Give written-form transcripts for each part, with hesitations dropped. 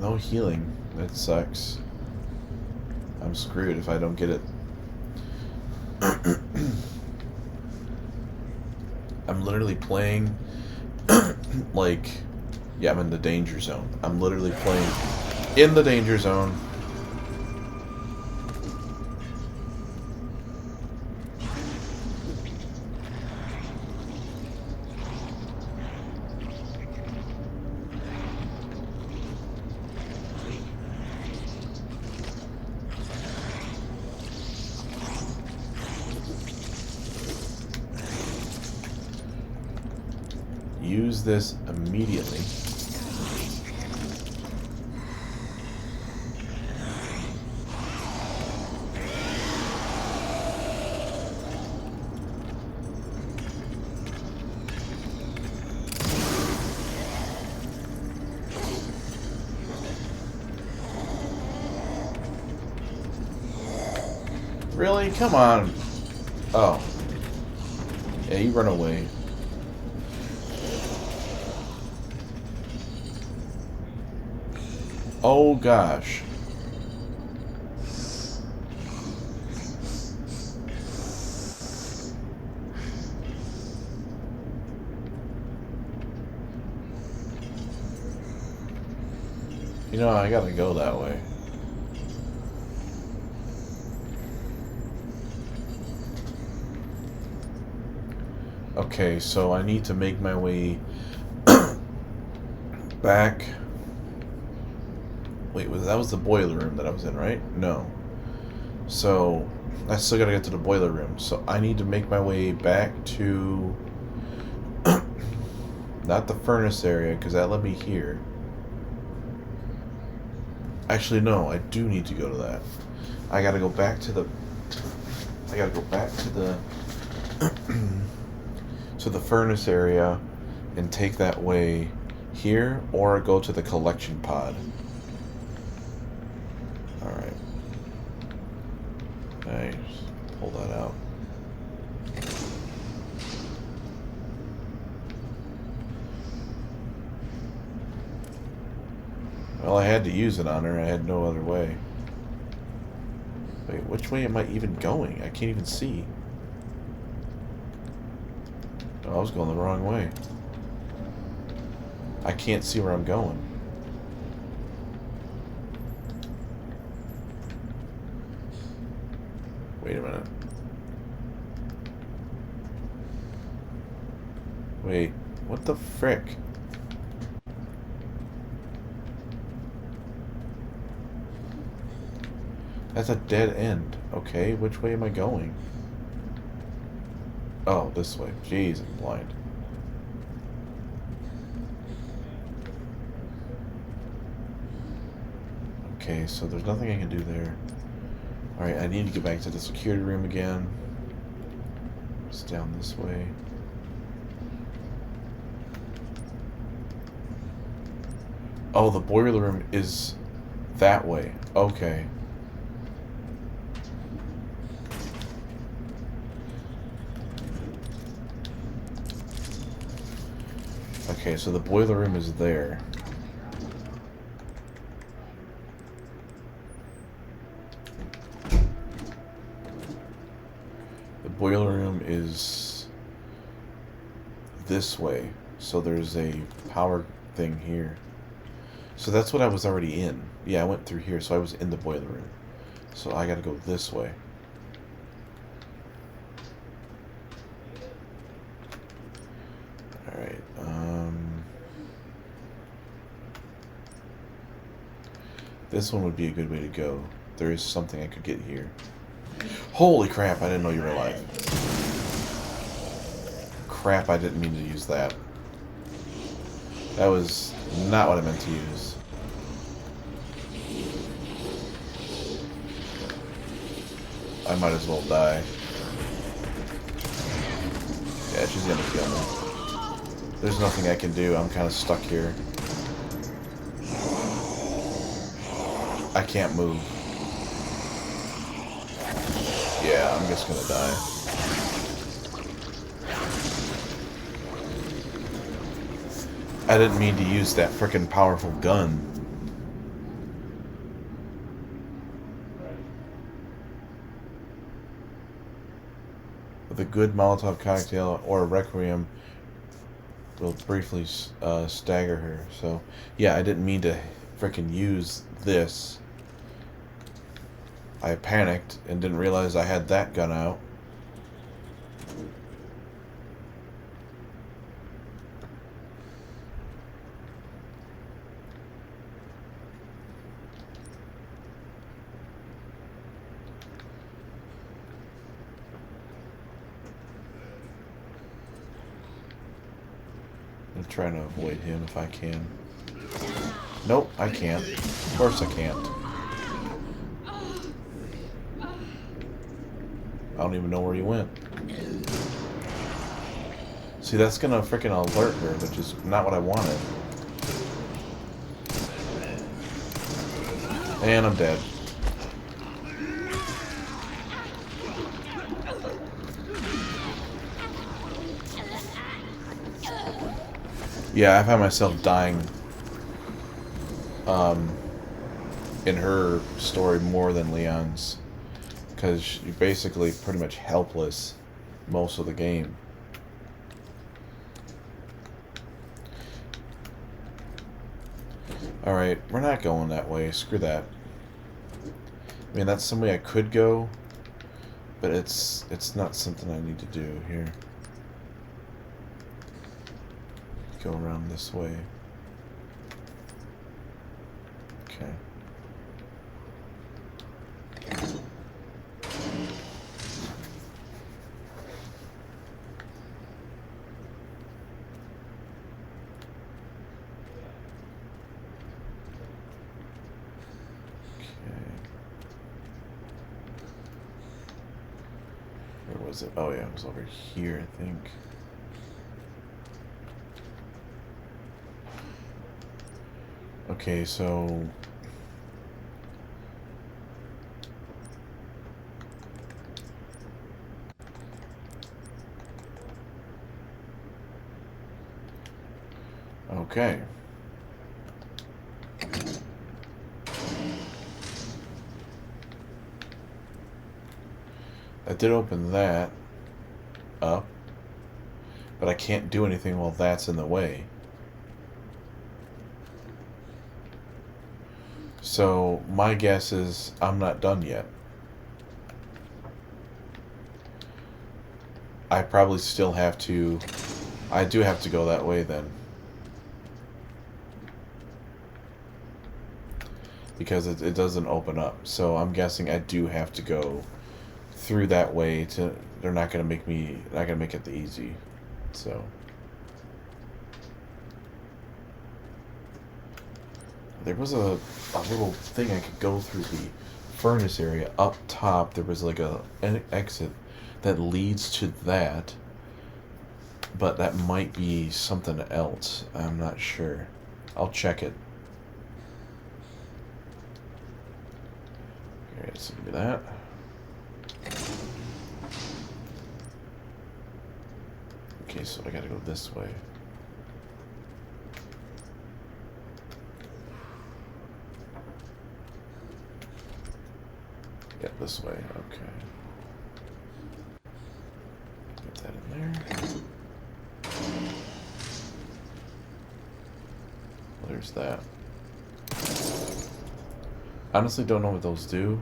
No healing. That sucks. I'm screwed if I don't get it. I'm literally playing like, yeah, I'm in the danger zone. I'm literally playing in the danger zone. Use this immediately. Really? Come on. Oh. Yeah, you run away. Oh gosh. You know, I gotta go that way. Okay, so I need to make my way back. Wait, that was the boiler room that I was in, right? No. So, I still gotta get to the boiler room. So, I need to make my way back to... not the furnace area, because that led me here. Actually, no, I do need to go to that. I gotta go back to the... I gotta go back to the... to the furnace area and take that way here, or go to the collection pod. Alright. Nice. Pull that out. Well, I had to use it on her. I had no other way. Wait, which way am I even going? I can't even see. Oh, I was going the wrong way. I can't see where I'm going. Wait a minute. Wait, what the frick? That's a dead end. Okay, which way am I going? Oh, this way. Jeez, I'm blind. Okay, so there's nothing I can do there. Alright, I need to get back to the security room again. It's down this way. Oh, the boiler room is that way. Okay. Okay, so the boiler room is there. The boiler room is this way. So there's a power thing here. So that's what I was already in. Yeah, I went through here, so I was in the boiler room. So I gotta go this way. Alright, this one would be a good way to go. There is something I could get here. Holy crap, I didn't know you were alive. Crap, I didn't mean to use that. That was not what I meant to use. I might as well die. Yeah, she's gonna kill me. There's nothing I can do. I'm kind of stuck here. I can't move. Yeah, I'm just gonna die. I didn't mean to use that frickin' powerful gun. the good Molotov cocktail or a Requiem will briefly stagger her. So, yeah, I didn't mean to freaking use this. I panicked and didn't realize I had that gun out. I'm trying to avoid him if I can. Nope, I can't. Of course I can't. I don't even know where he went. See, that's gonna freaking alert her, which is not what I wanted. And I'm dead. Yeah, I found myself dying in her story more than Leon's, because you're basically pretty much helpless most of the game. Alright, we're not going that way. Screw that. I mean, that's some way I could go, but it's not something I need to do here. Go around this way. Okay. Where was it? Oh yeah, it was over here, I think. Okay, so okay. I did open that up, but I can't do anything while that's in the way. So my guess is I'm not done yet. I probably still have to... I do have to go that way then. Because it doesn't open up. So I'm guessing I do have to go through that way to... They're not going to make me... Not going to make it the easy. So... There was a little thing I could go through the furnace area. Up top, there was like an exit that leads to that. But that might be something else. I'm not sure. I'll check it. Alright, so give me that. Okay, so I gotta go this way. Yeah, this way, okay. Get that in there. Well, there's that. Honestly, don't know what those do.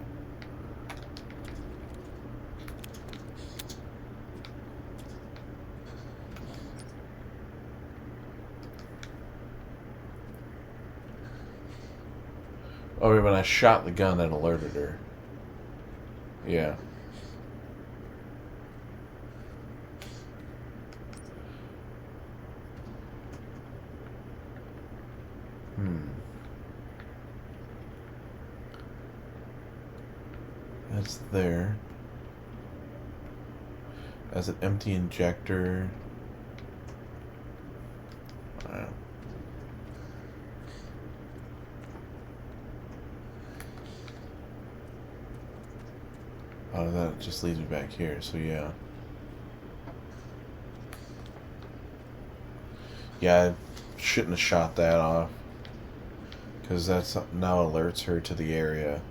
Oh, when I shot the gun, that alerted her. Yeah. That's there. As an empty injector. Wow. Oh, that just leads me back here, so yeah. Yeah, I shouldn't have shot that off. Because that's now alerts her to the area.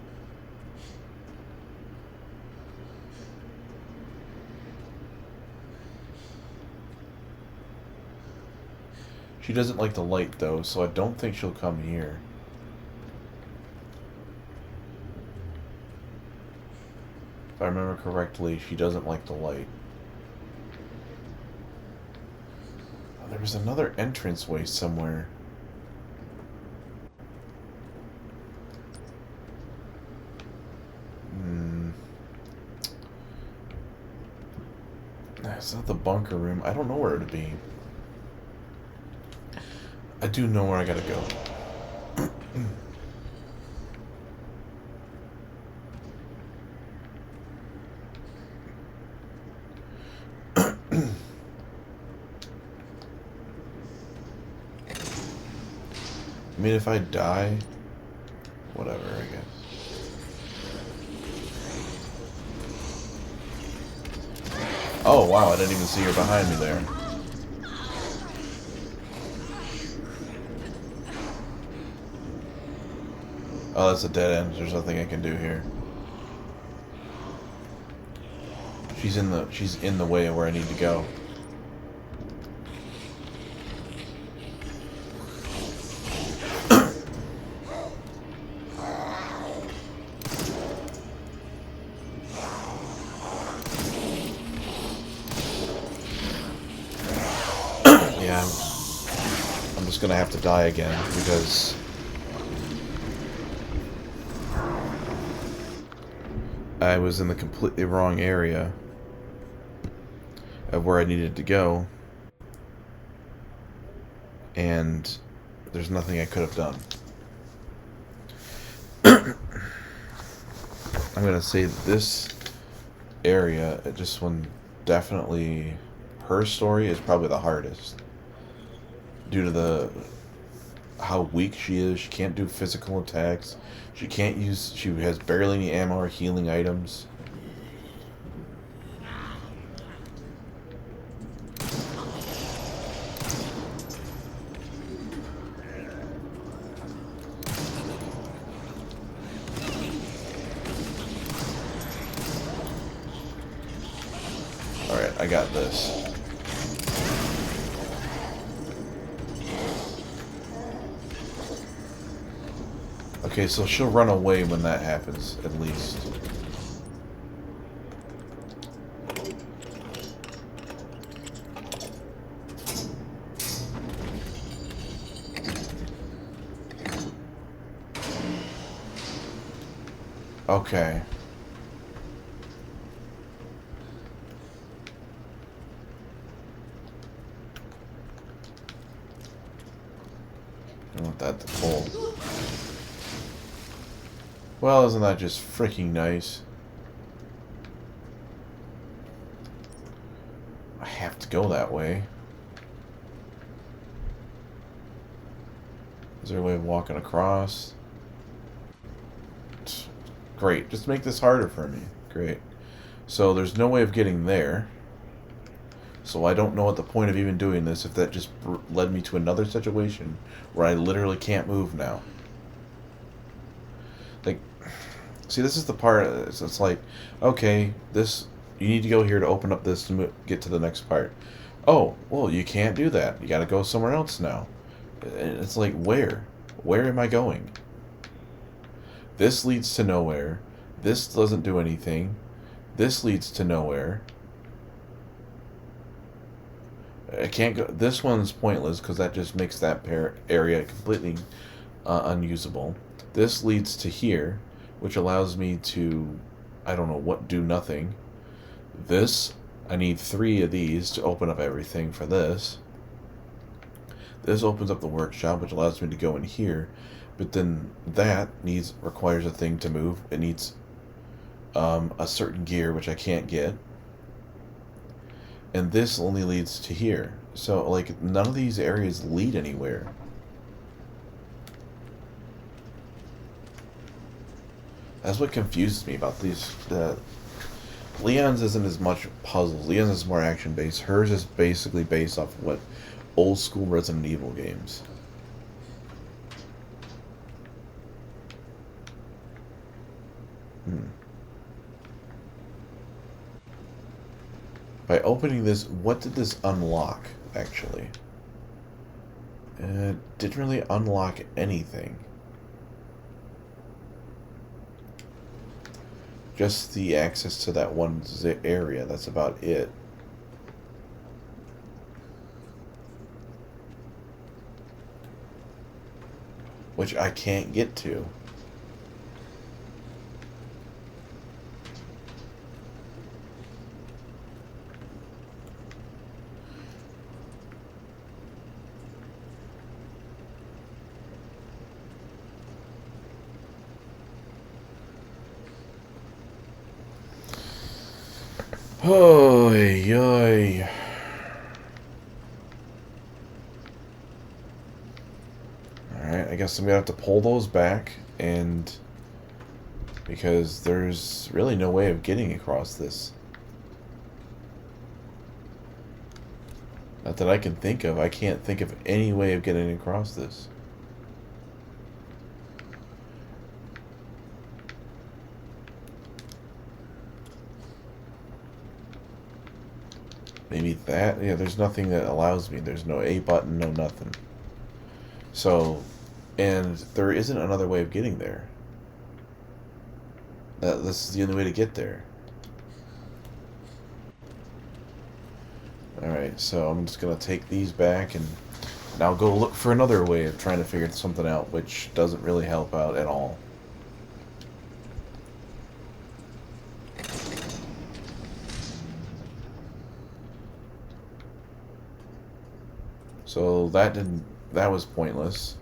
She doesn't like the light, though, so I don't think she'll come here. If I remember correctly, she doesn't like the light. Oh, there was another entranceway somewhere. It's not the bunker room. I don't know where to be. I do know where I gotta go. I mean, if I die, whatever, I guess. Oh, wow, I didn't even see her behind me there. Oh, that's a dead end. There's nothing I can do here. She's in the way of where I need to go. Yeah, I'm just gonna have to die again because I was in the completely wrong area of where I needed to go, and there's nothing I could have done. I'm gonna say that this area, this one definitely, her story is probably the hardest due to how weak she is. She can't do physical attacks. She has barely any ammo or healing items. Alright, I got this. Okay, so she'll run away when that happens, at least. Okay. I want that to pull. Well, isn't that just freaking nice? I have to go that way. Is there a way of walking across? Great. Just make this harder for me. Great. So there's no way of getting there. So I don't know what the point of even doing this if that just led me to another situation where I literally can't move now. Like, see, this is the part. It's like, okay, you need to go here to open up this to get to the next part. Oh, well, you can't do that. You got to go somewhere else now. And it's like, where? Where am I going? This leads to nowhere. This doesn't do anything. This leads to nowhere. I can't go. This one's pointless because that just makes that area completely unusable. This leads to here, which allows me to, I don't know what, do nothing. This, I need 3 of these to open up everything for this. This opens up the workshop, which allows me to go in here. But then that requires a thing to move. It needs a certain gear, which I can't get. And this only leads to here. So, like, none of these areas lead anywhere. That's what confuses me about these. Leon's isn't as much puzzles. Leon's is more action-based. Hers is basically based off of what old-school Resident Evil games. By opening this, what did this unlock, actually? Didn't really unlock anything. Just the access to that one area. That's about it. Which I can't get to. Oh, yoy. Alright, I guess I'm gonna have to pull those back, and because there's really no way of getting across this. Not that I can think of. I can't think of any way of getting across this. Maybe that? Yeah, there's nothing that allows me. There's no A button, no nothing. So, and there isn't another way of getting there. This is the only way to get there. Alright, so I'm just going to take these back and now go look for another way of trying to figure something out, which doesn't really help out at all. So that was pointless.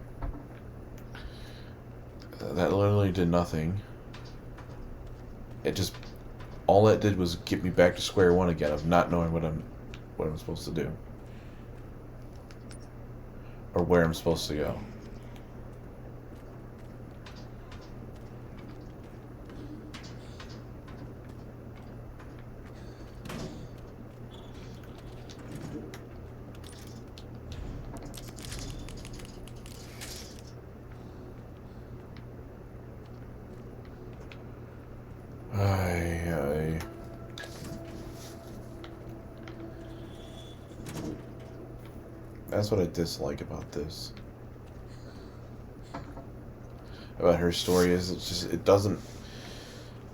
That literally did nothing. All it did was get me back to square one again of not knowing what I'm supposed to do. Or where I'm supposed to go. That's what I dislike about this. About her story is it doesn't,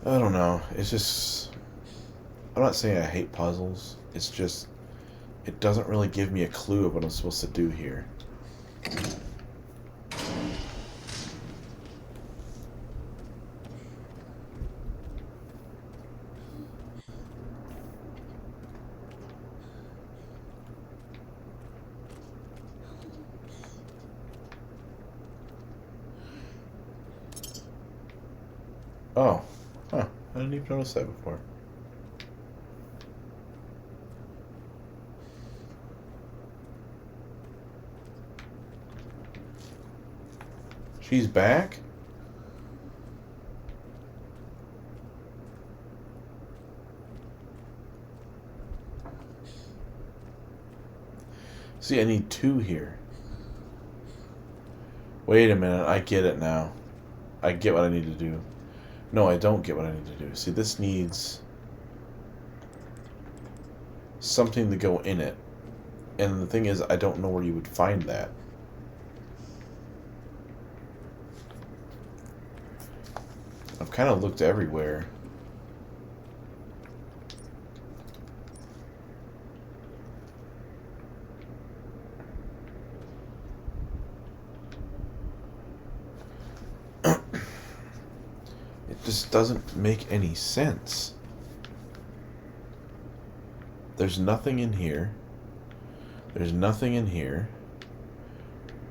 I don't know, it's just, I'm not saying I hate puzzles, it's just, it doesn't really give me a clue of what I'm supposed to do here. Oh, huh, I didn't even notice that before. She's back? See, I need two here. Wait a minute, I get it now. I get what I need to do. No, I don't get what I need to do. See, this needs something to go in it. And the thing is, I don't know where you would find that. I've kind of looked everywhere. It just doesn't make any sense. There's nothing in here. There's nothing in here.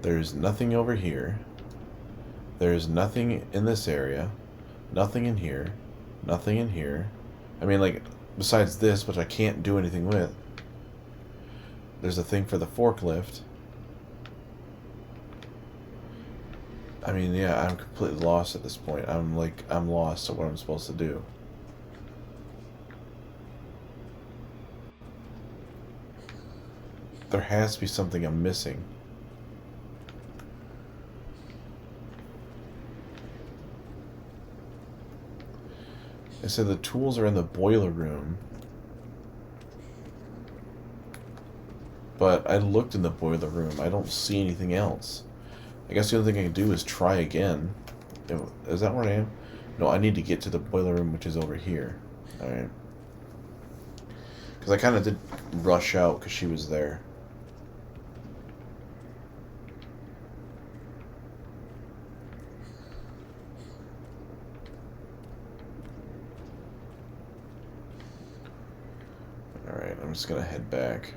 There's nothing over here. There's nothing in this area. Nothing in here. Nothing in here. I mean, like, besides this, which I can't do anything with. There's a thing for the forklift. I mean, yeah, I'm completely lost at this point. I'm lost at what I'm supposed to do. There has to be something I'm missing. They said the tools are in the boiler room. But I looked in the boiler room. I don't see anything else. I guess the only thing I can do is try again. Is that where I am? No, I need to get to the boiler room, which is over here. Alright. Because I kind of did rush out because she was there. Alright, I'm just going to head back.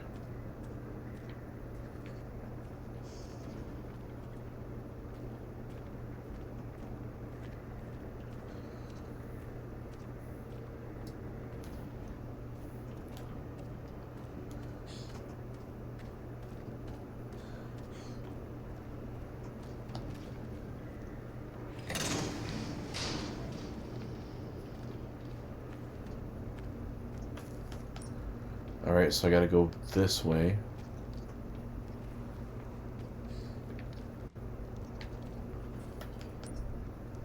Alright, so I gotta go this way.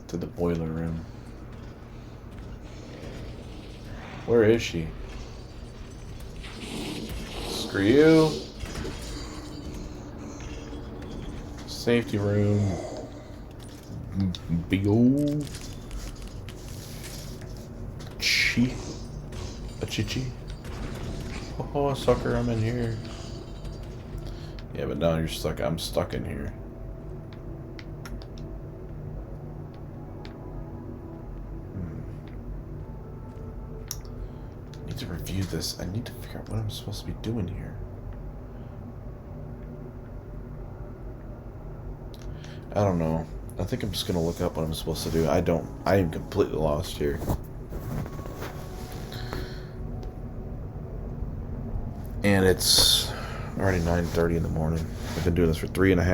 To the boiler room. Where is she? Screw you. Safety room. Big old a chichi. Oh, sucker, I'm in here. Yeah, but now you're stuck. I'm stuck in here. I need to review this. I need to figure out what I'm supposed to be doing here. I don't know. I think I'm just gonna look up what I'm supposed to do. I am completely lost here. And it's already 9:30 in the morning. I've been doing this for 3.5